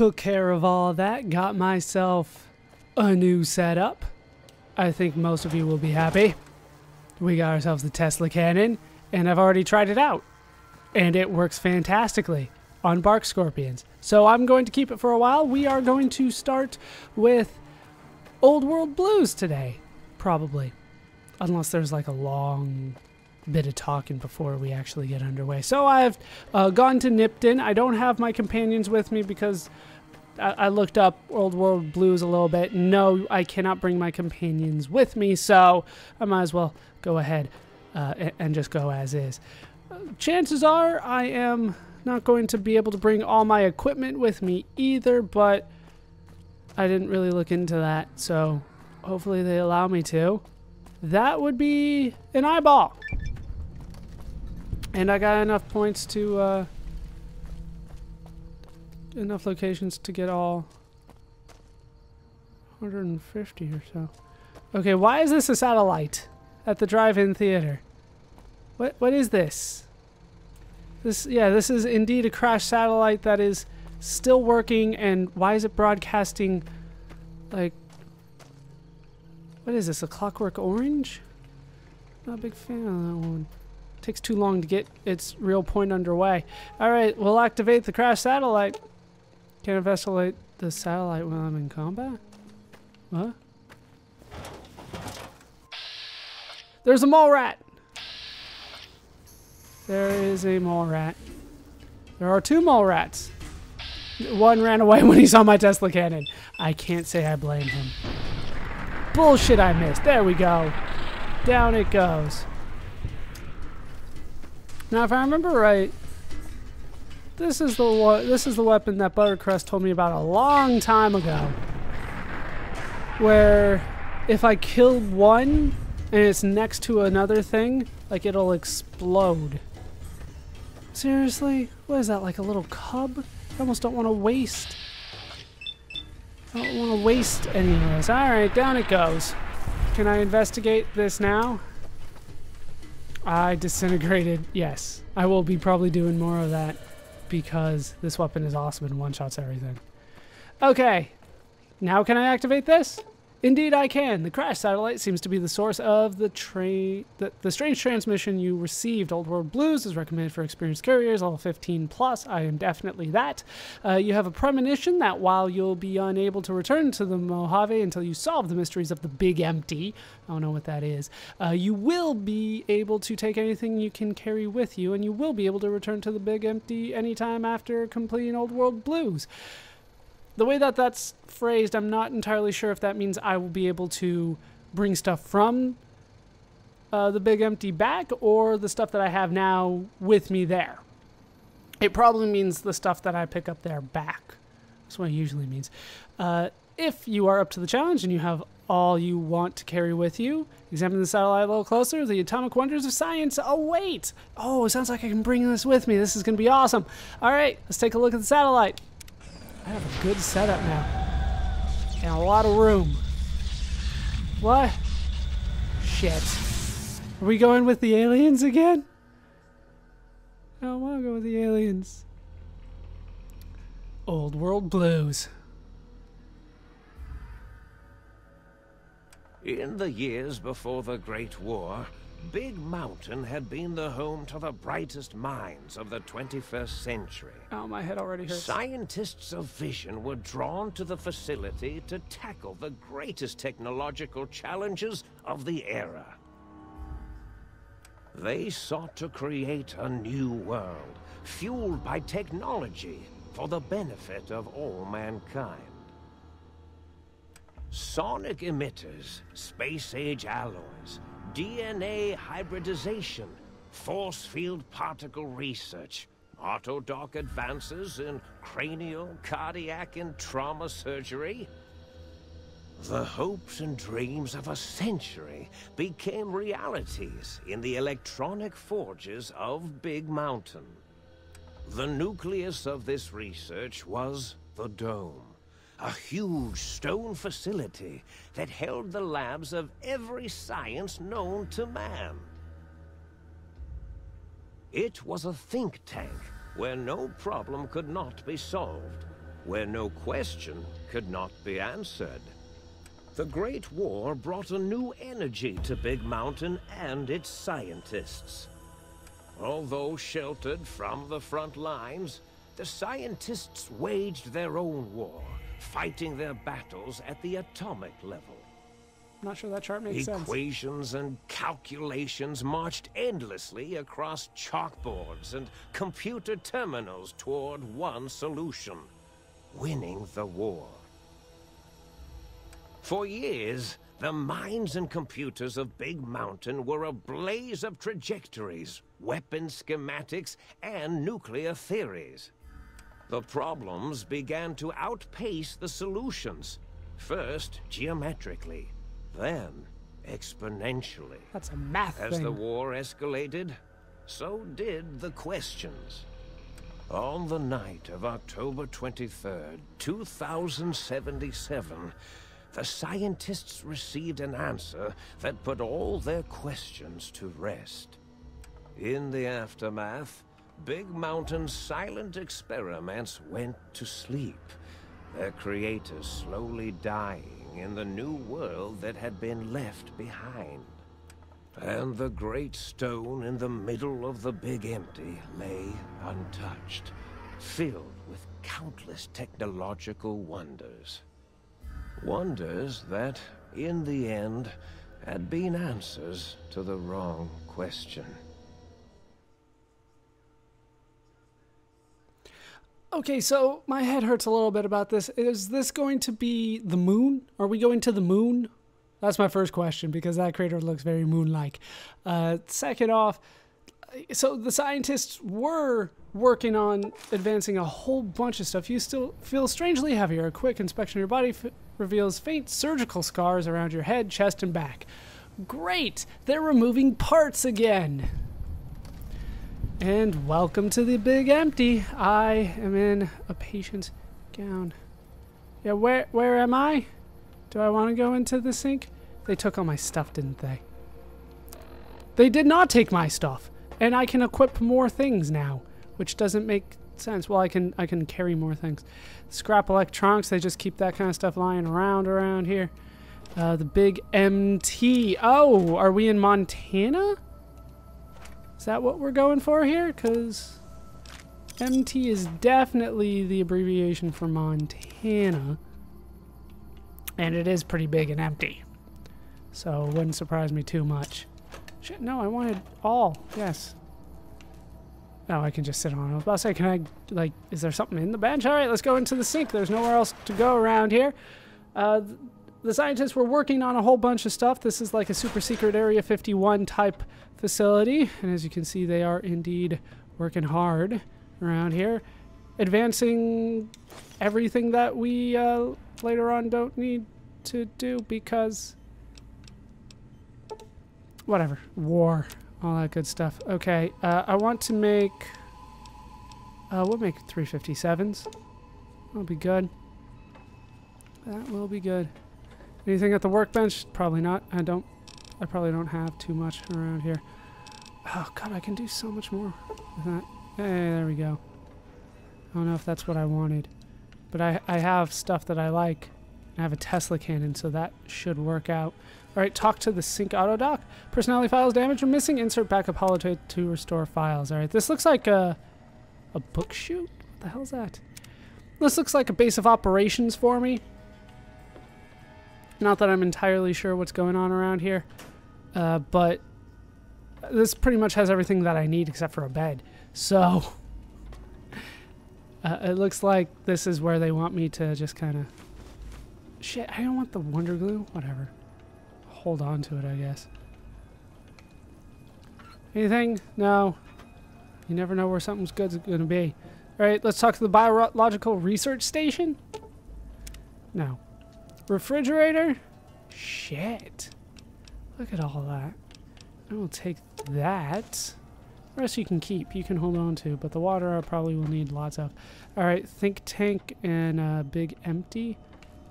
took care of all that, got myself a new setup. I think most of you will be happy. We got ourselves the Tesla cannon, and I've already tried it out. And it works fantastically on bark scorpions. So I'm going to keep it for a while. We are going to start with Old World Blues today, probably. Unless there's like a long bit of talking before we actually get underway. So I've gone to Nipton. I don't have my companions with me because I looked up Old World Blues a little bit. No, I cannot bring my companions with me, so I might as well go ahead and just go as is. Chances are I am not going to be able to bring all my equipment with me either, but I didn't really look into that, so hopefully they allow me to. That would be an eyeball. And I got enough points to, enough locations to get all 150 or so. Okay, why is this a satellite at the drive-in theater? What is this? This is indeed a crashed satellite that is still working, and why is it broadcasting like, what is this, a Clockwork Orange? Not a big fan of that one. Takes too long to get its real point underway. Alright, we'll activate the crashed satellite. Can't investigate the satellite while I'm in combat? What? There's a mole rat! There is a mole rat. There are 2 mole rats. One ran away when he saw my Tesla cannon. I can't say I blame him. Bullshit, I missed. There we go. Down it goes. Now, if I remember right, this is the weapon that Buttercrust told me about a long time ago. Where if I kill one and it's next to another thing, like it'll explode. Seriously? What is that, like a little cub? I almost don't want to waste. I don't want to waste any of this. Alright, down it goes. Can I investigate this now? I disintegrated. Yes. I will be probably doing more of that because this weapon is awesome and one-shots everything. Okay. Now can I activate this? Indeed I can. The crash satellite seems to be the source of the strange transmission you received. Old World Blues is recommended for experienced carriers, level 15 plus. I am definitely that. You have a premonition that while you'll be unable to return to the Mojave until you solve the mysteries of the Big Empty, I don't know what that is, you will be able to take anything you can carry with you, and you will be able to return to the Big Empty anytime after completing Old World Blues. The way that that's phrased, I'm not entirely sure if that means I will be able to bring stuff from the Big Empty back or the stuff that I have now with me there. It probably means the stuff that I pick up there back. That's what it usually means. If you are up to the challenge and you have all you want to carry with you, examine the satellite a little closer. The atomic wonders of science await. Oh, it sounds like I can bring this with me. This is going to be awesome. All right, let's take a look at the satellite. I have a good setup now. And a lot of room. What? Shit. Are we going with the aliens again? I don't want to go with the aliens. Old World Blues. In the years before the Great War, Big Mountain had been the home to the brightest minds of the 21st century. Oh, my head already hurts. Scientists of vision were drawn to the facility to tackle the greatest technological challenges of the era. They sought to create a new world, fueled by technology for the benefit of all mankind. Sonic emitters, space-age alloys, DNA hybridization, force field particle research, autodoc advances in cranial, cardiac, and trauma surgery. The hopes and dreams of a century became realities in the electronic forges of Big Mountain. The nucleus of this research was the Dome. A huge stone facility that held the labs of every science known to man. It was a think tank where no problem could not be solved. where no question could not be answered. The Great War brought a new energy to Big Mountain and its scientists. Although sheltered from the front lines, the scientists waged their own war, fighting their battles at the atomic level. I'm not sure that chart makes sense. Equations and calculations marched endlessly across chalkboards and computer terminals toward one solution: winning the war. For years, the minds and computers of Big Mountain were a blaze of trajectories, weapon schematics, and nuclear theories. The problems began to outpace the solutions, first geometrically, then exponentially. That's a math thing. As the war escalated, so did the questions. On the night of October 23rd, 2077, the scientists received an answer that put all their questions to rest. In the aftermath, Big Mountain's silent experiments went to sleep, their creators slowly dying in the new world that had been left behind. And the great stone in the middle of the Big Empty lay untouched, filled with countless technological wonders. Wonders that, in the end, had been answers to the wrong question. Okay, so my head hurts a little bit about this. Is this going to be the moon? Are we going to the moon? That's my first question, because that crater looks very moon-like. Second off, so the scientists were working on advancing a whole bunch of stuff. You still feel strangely heavier. A quick inspection of your body reveals faint surgical scars around your head, chest, and back. Great! They're removing parts again! And welcome to the Big Empty. I am in a patient's gown. Yeah, where am I? Do I want to go into the sink? They took all my stuff, didn't they? They did not take my stuff. And I can equip more things now, which doesn't make sense. Well, I can carry more things. Scrap electronics, they just keep that kind of stuff lying around here. The Big MT. Oh, are we in Montana? Is that what we're going for here? Because MT is definitely the abbreviation for Montana. And it is pretty big and empty. So it wouldn't surprise me too much. Shit, no, I wanted all. Yes. Oh, I can just sit on it. I was about to say, can I, like, is there something in the bench? All right, let's go into the sink. There's nowhere else to go around here. The scientists were working on a whole bunch of stuff. This is like a super secret Area 51 type facility. And as you can see, they are indeed working hard around here. Advancing everything that we later on don't need to do because... whatever. War. All that good stuff. Okay, I want to make... we'll make 357s. That'll be good. That will be good. Anything at the workbench? Probably not. I probably don't have too much around here. Oh god, I can do so much more with that. Hey, there we go. I don't know if that's what I wanted. But I have stuff that I like. I have a Tesla cannon, so that should work out. Alright, talk to the sync auto dock. Personality files damaged or missing. Insert backup holotape to restore files. Alright, this looks like a book chute? What the hell's that? This looks like a base of operations for me. Not that I'm entirely sure what's going on around here. But this pretty much has everything that I need except for a bed. So... it looks like this is where they want me to just kind of... Shit, I don't want the Wonder Glue. Whatever. Hold on to it, I guess. Anything? No. You never know where something's good's going to be. Alright, let's talk to the Biological Research Station. No. Refrigerator? Shit. Look at all that. I will take that. The rest you can keep. You can hold on to. But the water I probably will need lots of. Alright, think tank and Big Empty.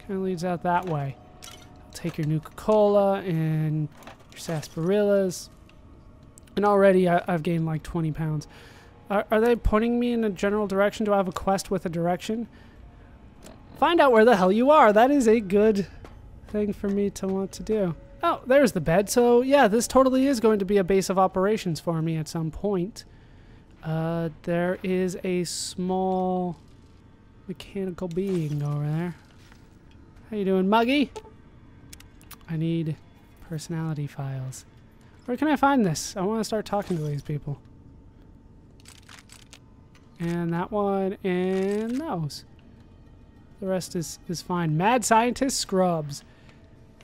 Kind of leads out that way. Take your Nuka-Cola and your sarsaparillas. And already I've gained like 20 pounds. Are they pointing me in a general direction? Do I have a quest with a direction? Find out where the hell you are. That is a good thing for me to want to do. Oh, there's the bed. So, yeah, this totally is going to be a base of operations for me at some point. There is a small mechanical being over there. How you doing, Muggy? I need personality files. Where can I find this? I want to start talking to these people. And that one and those. The rest is fine. Mad scientist scrubs.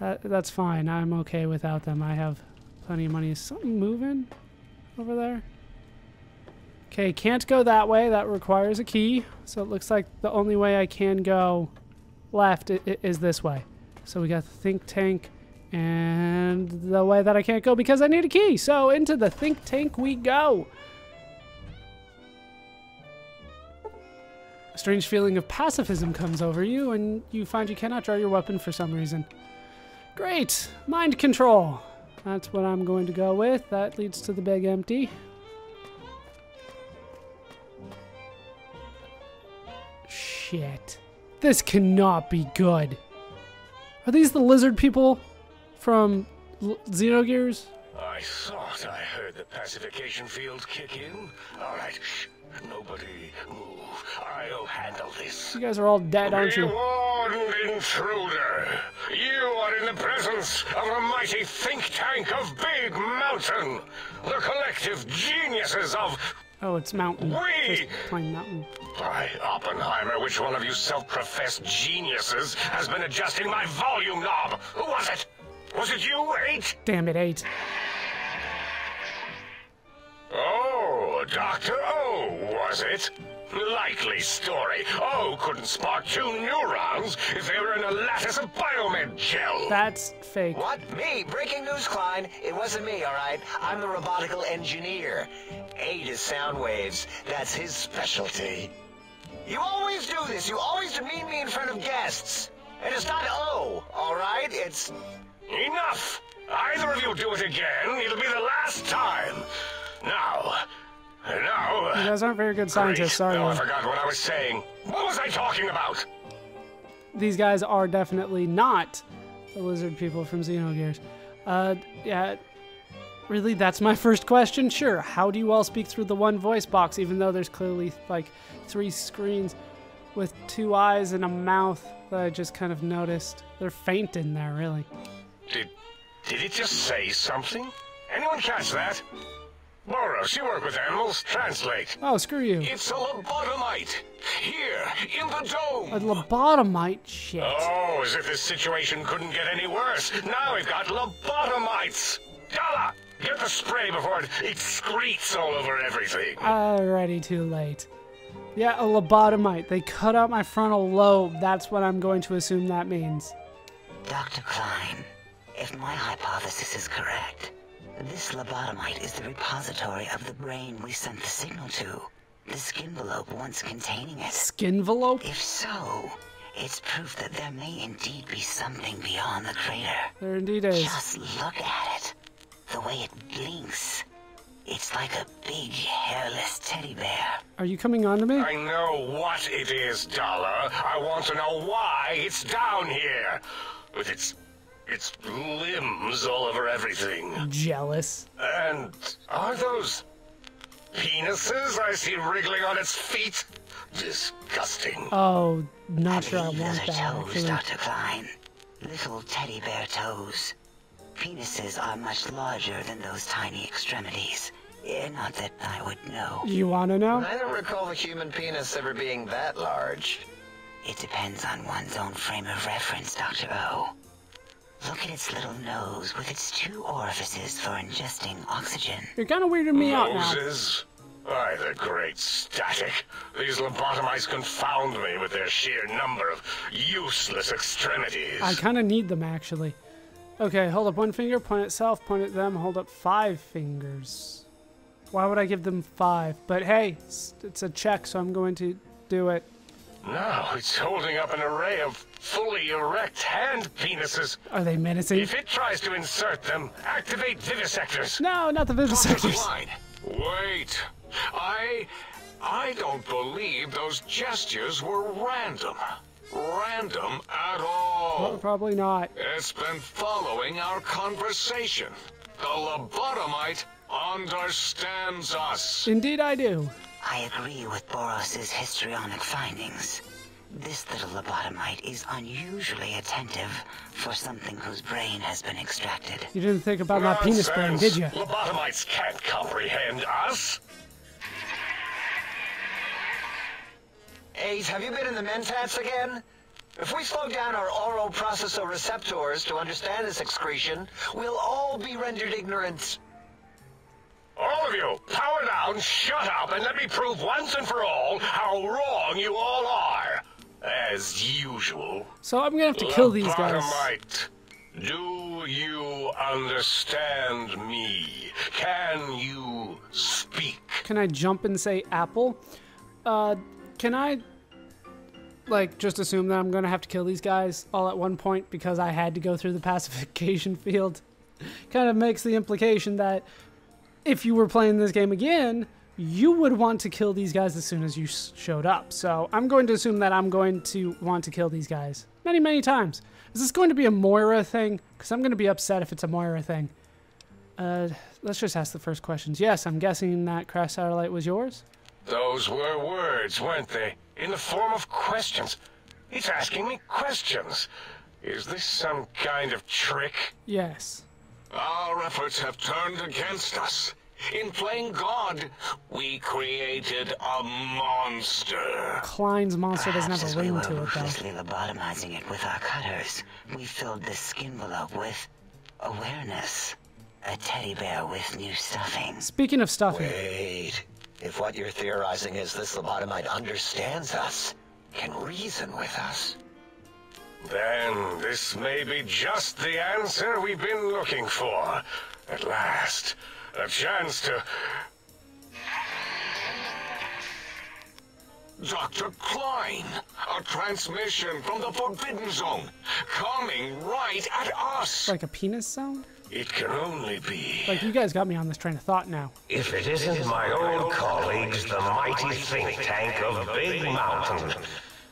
That's fine. I'm okay without them. I have plenty of money. Is something moving over there? Okay, can't go that way. That requires a key. So it looks like the only way I can go left is this way. So we got the think tank and the way that I can't go because I need a key. So into the think tank we go. A strange feeling of pacifism comes over you and you find you cannot draw your weapon for some reason. Great! Mind control. That's what I'm going to go with. That leads to the big empty. Shit. This cannot be good. Are these the lizard people from Xenogears? I thought I heard the pacification field kick in. All right, shh. Nobody move. I'll handle this. You guys are all dead, aren't you? Rewarded intruder. You are in the presence of the mighty think tank of Big Mountain. The collective geniuses of... Oh, it's Mountain. We! Just plain Mountain. By Oppenheimer, which one of you self-professed geniuses has been adjusting my volume knob? Who was it? Was it you, 8? Damn it, 8. Oh, Dr. O, was it? Likely story. O couldn't spark 2 neurons if they were in a lattice of biomed gel. That's fake. What? Me? Breaking news, Klein. It wasn't me, all right? I'm the robotical engineer. 8 is sound waves. That's his specialty. You always do this. You always demean me in front of guests. And it's not O, all right? It's... Enough! Either of you do it again, it'll be the last time. Now... You guys aren't very good scientists, are you? I forgot what I was saying. What was I talking about? These guys are definitely not the lizard people from Xenogears. Yeah. Really, that's my first question? Sure. How do you all speak through the one voice box, even though there's clearly, like, 3 screens with 2 eyes and a mouth that I just kind of noticed? They're faint in there, really. Did it just say something? Anyone catch that? Boros, you work with animals. Translate. Oh, screw you. It's a lobotomite. Here, in the dome. A lobotomite? Shit. Oh, as if this situation couldn't get any worse. Now we've got lobotomites. Gala, get the spray before it excretes all over everything. Already too late. Yeah, a lobotomite. They cut out my frontal lobe. That's what I'm going to assume that means. Dr. Klein, if my hypothesis is correct, this lobotomite is the repository of the brain we sent the signal to. The skinvelope once containing it. Skinvelope? If so, it's proof that there may indeed be something beyond the crater. There indeed is. Just look at it. The way it blinks. It's like a big, hairless teddy bear. Are you coming on to me? I know what it is, Dollar. I want to know why it's down here. With its limbs all over everything. Jealous. And are those penises I see wriggling on its feet? Disgusting. Oh, not sure I believe want those that, are toes, actually. Dr. Klein. Little teddy bear toes. Penises are much larger than those tiny extremities. Not that I would know. You want to know? I don't recall the human penis ever being that large. It depends on one's own frame of reference, Dr. O. Look at its little nose with its 2 orifices for ingesting oxygen. You're kind of weirding me out now. Noses? Why, the great static. These lobotomites confound me with their sheer number of useless extremities. I kind of need them, actually. Okay, hold up 1 finger, point at self, point at them, hold up 5 fingers. Why would I give them 5? But hey, it's a check, so I'm going to do it. Now it's holding up an array of fully erect hand penises. Are they menacing? If it tries to insert them, activate vivisectors. No, not the vivisectors. Fine. Wait. I don't believe those gestures were random. random at all. Probably not. It's been following our conversation. The lobotomite understands us. Indeed I do. I agree with Boros's histrionic findings. This little lobotomite is unusually attentive for something whose brain has been extracted. You didn't think about my penis brain, did you? Lobotomites can't comprehend us. Ace, have you been in the mentats again? If we slow down our oral processoreceptors to understand this excretion, we'll all be rendered ignorant. All of you, power down, shut up, and let me prove once and for all how wrong you all are. As usual. So I'm gonna have to kill these guys. Lobotomite, do you understand me? Can you speak? Can I jump and say apple? Can I, like, just assume that I'm gonna have to kill these guys all at one point because I had to go through the pacification field? Kind of makes the implication that if you were playing this game again, you would want to kill these guys as soon as you showed up. So I'm going to assume that I'm going to want to kill these guys many, many times. Is this going to be a Moira thing? Because I'm going to be upset if it's a Moira thing. Let's just ask the first questions. Yes, I'm guessing that crash satellite was yours? Those were words, weren't they? In the form of questions. It's asking me questions. Is this some kind of trick? Yes. Our efforts have turned against us. In playing God, we created a monster. Klein's monster doesn't Perhaps have as a we ring were to it, though. ruthlessly lobotomizing it with our cutters, we filled this skin envelope with awareness. A teddy bear with new stuffing. Speaking of stuffing, Wait. If what you're theorizing is this lobotomite understands us, can reason with us, Then this may be just the answer we've been looking for. At last, a chance to... Dr. Klein, a transmission from the Forbidden Zone, coming right at us. like a penis sound? It can only be... Like, you guys got me on this train of thought now. If it isn't my old colleagues, the mighty think tank of Big Mountain.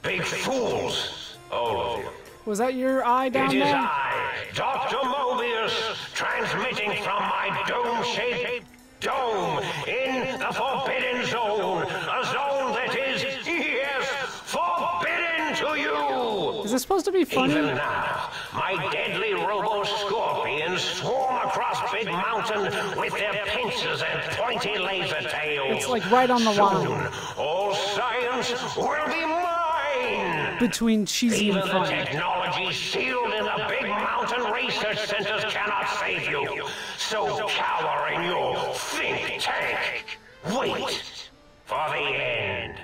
Big fools, all of you. Was that your eye down It is there? I, Dr. Mobius, transmitting from my dome-shaped dome in the Forbidden Zone. A zone that is, yes, forbidden to you. Is this supposed to be funny? Even now, my deadly robo-scorpions swarm across Big Mountain with their pincers and pointy laser tails. It's like right on the line Soon, all science will be mine. between cheesy Even and the funny. technology sealed in the Big Mountain research centers cannot save you. So cower in your think tank. Wait for the end.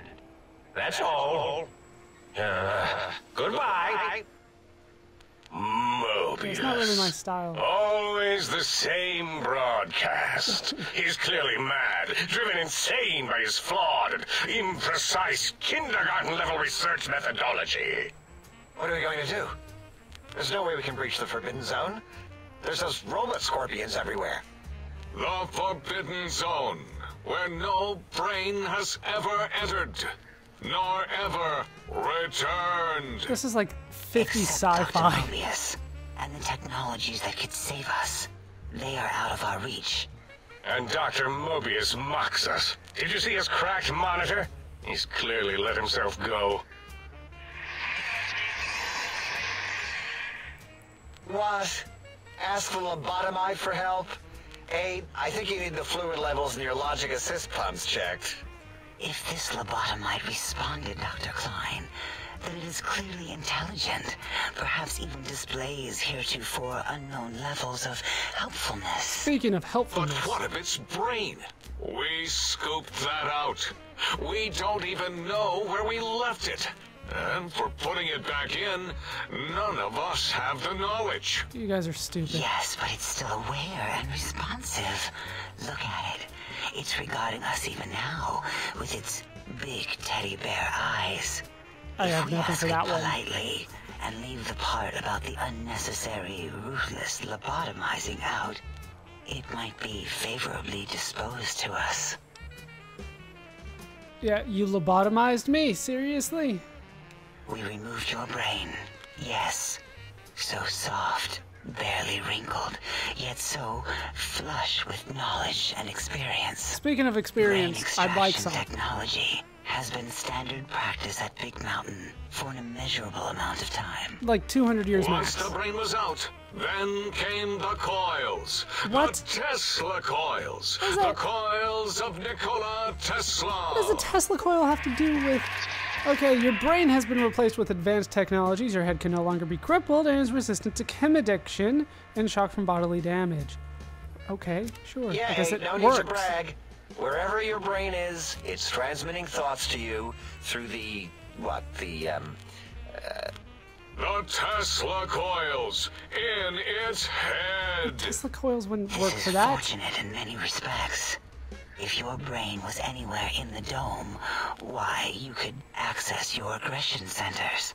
That's all. Goodbye. Mobius. It's not really my style. Always the same broadcast. He's clearly mad, driven insane by his flawed and imprecise kindergarten-level research methodology. what are we going to do? There's no way we can breach the Forbidden Zone. There's those robot scorpions everywhere. The Forbidden Zone, where no brain has ever entered, nor ever returned. This is like 50 Except Dr. sci-fi. Mobius and the technologies that could save us. They are out of our reach. And Dr. Mobius mocks us. Did you see his cracked monitor? He's clearly let himself go. What? Ask the lobotomite for help? Abe, I think you need the fluid levels in your logic assist pumps checked. If this lobotomite responded, Dr. Klein, then it is clearly intelligent, perhaps even displays heretofore unknown levels of helpfulness. Speaking of But helpfulness, what of its brain? We scooped that out. We don't even know where we left it. And for putting it back in, none of us have the knowledge. you guys are stupid. Yes, but it's still aware and responsive. Look at it. It's regarding us even now, with its big teddy bear eyes. I If have we nothing ask for it that one. politely and leave the part about the unnecessary, ruthless lobotomizing out, it might be favorably disposed to us. Yeah, you lobotomized me, seriously? We removed your brain. Yes. So soft, barely wrinkled, yet so flush with knowledge and experience. Speaking of experience, I'd like some. Technology has been standard practice at Big Mountain for an immeasurable amount of time. Like 200 years Once max. the brain was out, then came the coils. What? The Tesla coils. What is The that? coils of Nikola Tesla. What does a Tesla coil have to do with... Okay, your brain has been replaced with advanced technologies. Your head can no longer be crippled and is resistant to chem addiction and shock from bodily damage. Okay, sure. Yeah, I guess hey, it no works. need to brag. Wherever your brain is, it's transmitting thoughts to you through the, The Tesla coils in its head. Tesla coils wouldn't This work is for that. fortunate in many respects. If your brain was anywhere in the dome, why, you could access your aggression centers.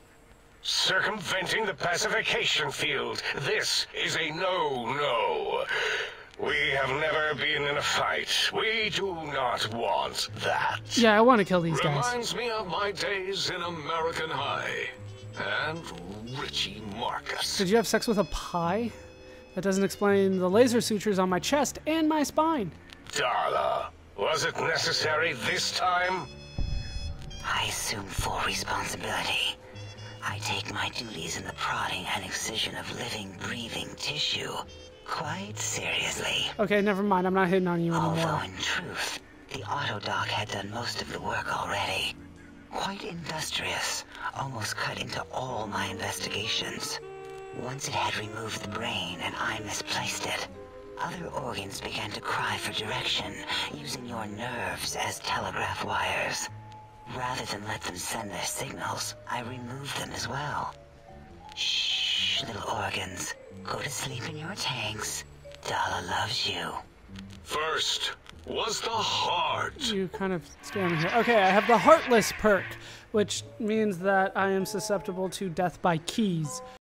Circumventing the pacification field. This is a no-no. We have never been in a fight. We do not want that. Yeah, I want to kill these guys. Reminds me of my days in American High. And Richie Marcus. Did you have sex with a pie? That doesn't explain the laser sutures on my chest and my spine. Darla, was it necessary this time? I assume full responsibility. I take my duties in the prodding and excision of living, breathing tissue quite seriously. Okay, never mind. I'm not hitting on you Although anymore. in truth, the autodoc had done most of the work already. Quite industrious, almost cut into all my investigations. Once it had removed the brain and I misplaced it, other organs began to cry for direction, using your nerves as telegraph wires. Rather than let them send their signals, I removed them as well. Shh, little organs. Go to sleep in your tanks. Dala loves you. First was the heart. You kind of scare me here. Okay, I have the Heartless perk, which means that I am susceptible to death by keys.